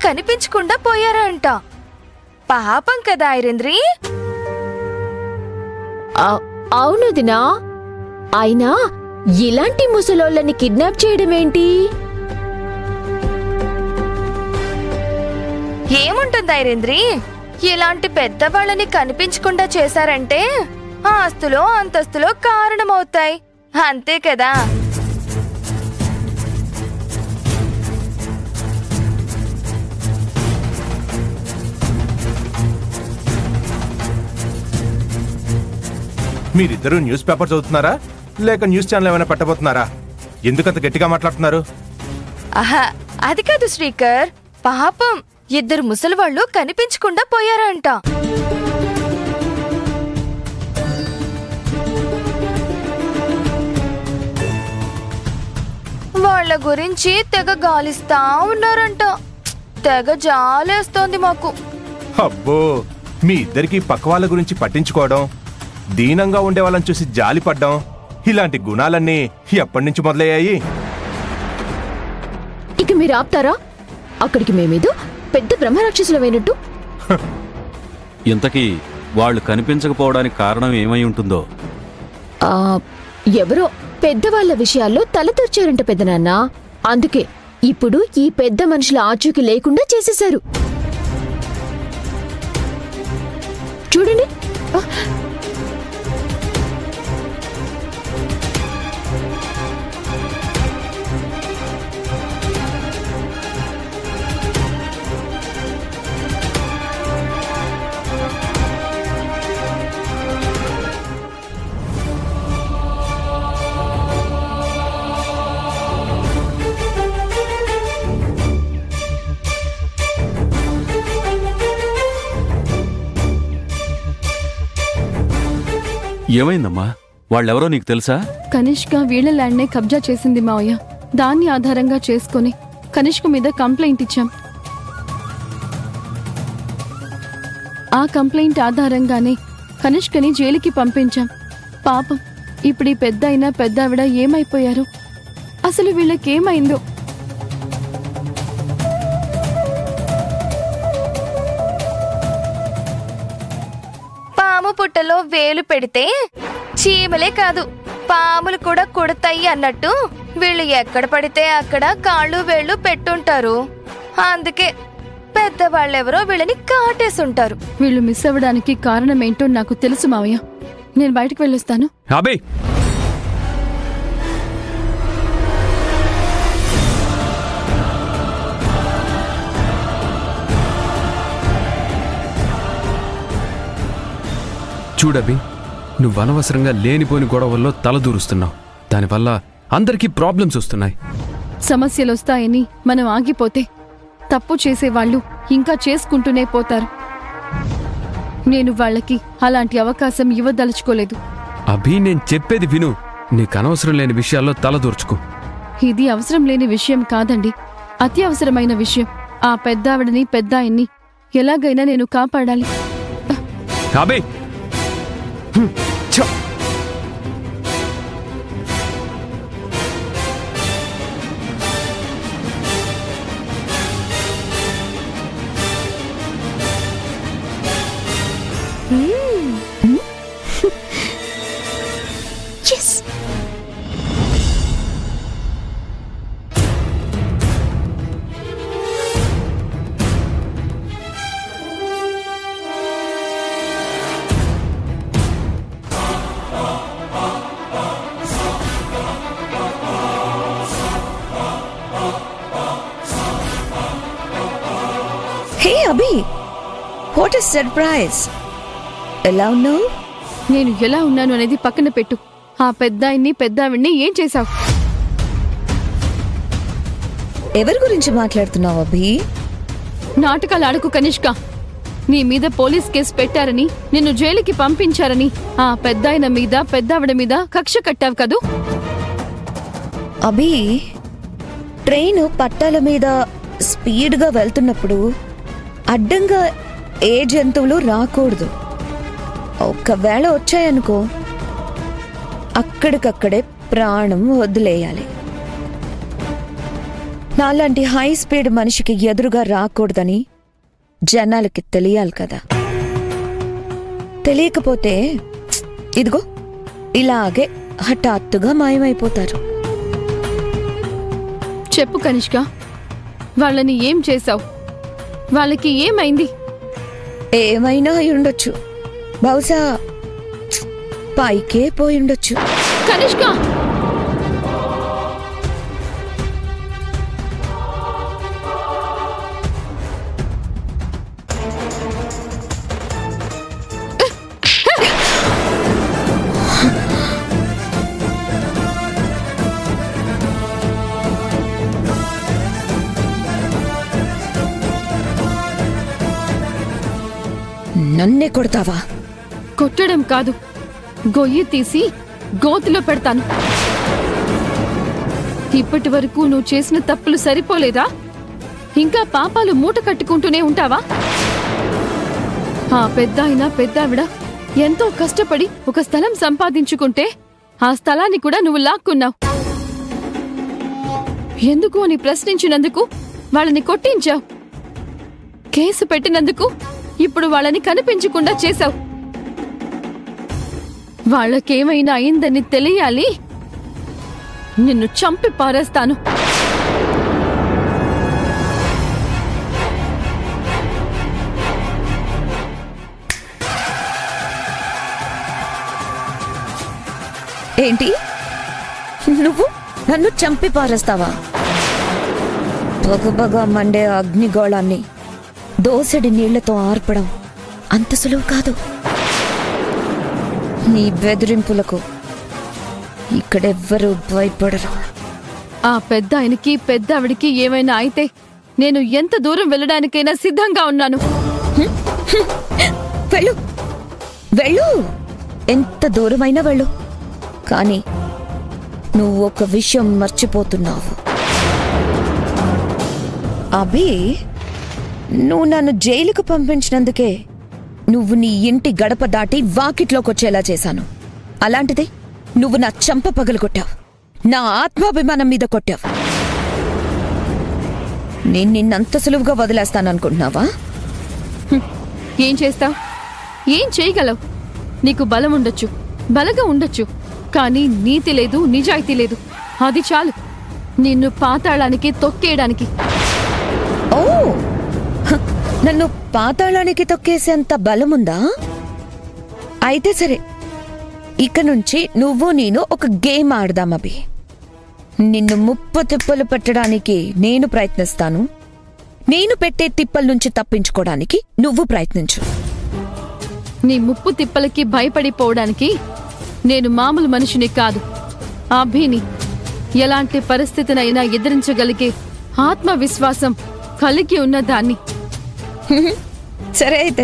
కనిపించకుండా పోయారంట. పాపం కదా ఐరేంద్రి. అవును దినా, అయినా ఇలాంటి ముసలోళ్ళని కిడ్నాప్ చేయడమేంటి? ఏముంటుంది ఐరేంద్రి, ఇలాంటి పెద్దవాళ్ళని కనిపించకుండా చేశారంటే ఆస్తులో అంతస్తులో కారణమవుతాయి, అంతే కదా. మీరిద్దరూ న్యూస్ పేపర్ చదువుతున్నారా లేక న్యూస్ ఛానల్ ఏమైనా పెట్టబోతున్నారా? ఎందుకంత గట్టిగా మాట్లాడుతున్నారు? ఆహా, అది కాదు శ్రీకర్. పాపం ఇద్దరు ముసలివాళ్లు కనిపించకుండా పోయారంట. వాళ్ళ గురించి తెగ గాలిస్తా ఉన్నారంట. తెగ జాలేస్తోంది మాకు. అబ్బో, మీ ఇద్దరికి పక్క వాళ్ళ గురించి పట్టించుకోవడం, దీనంగా ఉండే వాళ్ళని చూసి జాలిపడ్డం, ఇలాంటి గుణాలన్నీ ఎప్పటి నుంచి మొదలయ్యాయి? ఇక మీరు ఆపుతారా? అక్కడికి మేమేదో పెద్ద బ్రహ్మరాక్షసులమైనట్టు. ఇంతకీ వాళ్ళు కనిపించకపోవడానికి కారణం ఏమై ఉంటుందో? ఎవరో పెద్దవాళ్ల విషయాల్లో తలతూర్చారంట పెద్దనాన్న. అందుకే ఇప్పుడు ఈ పెద్ద మనుషుల ఆచూకీ లేకుండా చేసేశారు. చూడండి. ఏమైందమ్మా? వాళ్ళెవరో నీకు తెలుసా? కనిష్క వీళ్ల ల్యాండ్నే కబ్జా చేసింది మావయ్య. దాన్ని ఆధారంగా చేసుకుని కనిష్క మీద కంప్లైంట్ ఇచ్చాం. ఆ కంప్లైంట్ ఆధారంగానే కనిష్కని జైలుకి పంపించాం. పాపం ఇప్పుడు ఈ పెద్దావిడ ఏమైపోయారు? అసలు వీళ్ళకేమైందో? పాము పుట్టలో వేలు పెడితే చీమలే కాదు పాములు కూడా కుడతాయి అన్నట్టు వీళ్ళు ఎక్కడ పడితే అక్కడ కాళ్ళు వేళ్ళు పెట్టుంటారు. అందుకే పెద్దవాళ్ళెవరో వీళ్ళని కాటేసుంటారు. వీళ్ళు మిస్ అవ్వడానికి కారణమేంటో నాకు తెలుసు మావయ్య. నేను బయటకు వెళ్ళొస్తాను. అబే, చూడబి, నువ్వు అనవసరంగా లేనిపోని గొడవల్లో తలదూరుస్తున్నావు. దానివల్ల అందరికీ ప్రాబ్లమ్స్ వస్తున్నాయి. సమస్యలొస్తాయని మనం ఆగిపోతే తప్పు చేసేవాళ్లు ఇంకా చేసుకుంటూనే పోతారు. నేను వాళ్ళకి అలాంటి అవకాశం ఇవ్వదలుచుకోలేదు. అభి, నేను చెప్పేది విను. నీకు అనవసరం లేని విషయాల్లో తలదూర్చుకో. ఇది అవసరం లేని విషయం కాదండి, అతి అవసరమైన విషయం. ఆ పెద్దావిడని పెద్దాయన్ని ఎలాగైనా నేను కాపాడాలి. అబే, హే అభి, వాట్ ఇస్ సర్ప్రైజ్? ఎలా ఉన్నావు? నేను ఎలా ఉన్నాను అనేది పక్కన పెట్టు. ఆ పెద్దాయన్ని పెద్దావిడ్ని ఏం చేశావు? ఎవరి గురించి మాట్లాడుతున్నావు అభి? నాటకాలు ఆడకు కనిష్క. నీ మీద పోలీస్ కేసు పెట్టారని, నిన్ను జైలుకి పంపించారని ఆ పెద్దాయన మీద పెద్దావిడ మీద కక్ష కట్టావు కదూ? అభి, ట్రైన్ పట్టాల మీద స్పీడ్గా వెళ్తున్నప్పుడు అడ్డంగా ఏ జంతువులు రాకూడదు. ఒక్కవేళ వచ్చాయనుకో, అక్కడికక్కడే ప్రాణం వదిలేయాలి. నాలాంటి హై స్పీడ్ మనిషికి ఎదురుగా రాకూడదని జనాలకి తెలియాలి కదా. తెలియకపోతే ఇదిగో ఇలాగే హఠాత్తుగా మాయమైపోతారు. చెప్పు కనిష్క, వాళ్ళని ఏం చేశావు? వాళ్ళకి ఏమైంది? ఏమైనా అయి ఉండొచ్చు. బహుశా పైకే పోయిండొచ్చు. కనిష్క, నన్నే కొడతావా? కొట్టడం కాదు, గొయ్యి తీసి గోతిలో పెడతాను. ఇప్పటి వరకు నువ్వు చేసిన తప్పులు సరిపోలేదా? ఇంకా పాపాలు మూట కట్టుకుంటూనే ఉంటావా? ఆ పెద్దావిడ ఎంతో కష్టపడి ఒక స్థలం సంపాదించుకుంటే ఆ స్థలాన్ని కూడా నువ్వు లాక్కున్నావు. ఎందుకు అని ప్రశ్నించినందుకు వాళ్ళని కొట్టించావు. కేసు పెట్టినందుకు ఇప్పుడు వాళ్ళని కనిపించకుండా చేశావు. వాళ్ళకేమైనా అయిందని తెలియాలి, నిన్ను చంపి పారేస్తాను. ఏంటి? నువ్వు నన్ను చంపి పారేస్తావా? పొగబగా మండే అగ్నిగోళాన్ని దోసెడి నీళ్లతో ఆర్పడం అంత సులువు కాదు. నీ బెదిరింపులకు ఇక్కడెవ్వరూ భయపడరు. ఆ పెద్దాయనకి పెద్దావిడికి ఏమైనా అయితే నేను ఎంత దూరం వెళ్ళడానికైనా సిద్ధంగా ఉన్నాను. వెళ్ళు వెళ్ళు, ఎంత దూరమైనా వెళ్ళు. కానీ నువ్వు ఒక విషయం మర్చిపోతున్నావు. అభి, నువ్వు నన్ను జైలుకు పంపించినందుకే నువ్వు నీ ఇంటి గడప దాటి వాకిట్లోకొచ్చేలా చేశాను. అలాంటిది నువ్వు నా చంప పగలగొట్టావు, నా ఆత్మాభిమానం మీద కొట్టావు. నేను నిన్నంత సులువుగా వదిలేస్తాననుకుంటున్నావా? ఏం చేస్తావు? ఏం చేయగలవు? నీకు బలం ఉండొచ్చు, బలగా ఉండొచ్చు, కానీ నీతి లేదు, నిజాయితీ లేదు. అది చాలు నిన్ను పాతాళానికి తొక్కేయడానికి. ఓ, నన్ను పాతాళానికి తొక్కేసేంత బలముందా? అయితే సరే, ఇక నుంచి నువ్వు నేను ఒక గేమ్ ఆడదాం అభి. నిన్ను ముప్పు తిప్పలు పెట్టడానికి నేను ప్రయత్నిస్తాను, నేను పెట్టే తిప్పల నుంచి తప్పించుకోవడానికి నువ్వు ప్రయత్నించు. నీ ముప్పు తిప్పలకి భయపడిపోవడానికి నేను మామూలు మనిషిని కాదు, అభిని. ఎలాంటి పరిస్థితినైనా ఎదిరించగలిగే ఆత్మవిశ్వాసం కలిగి ఉన్నదాన్ని. సరే అయితే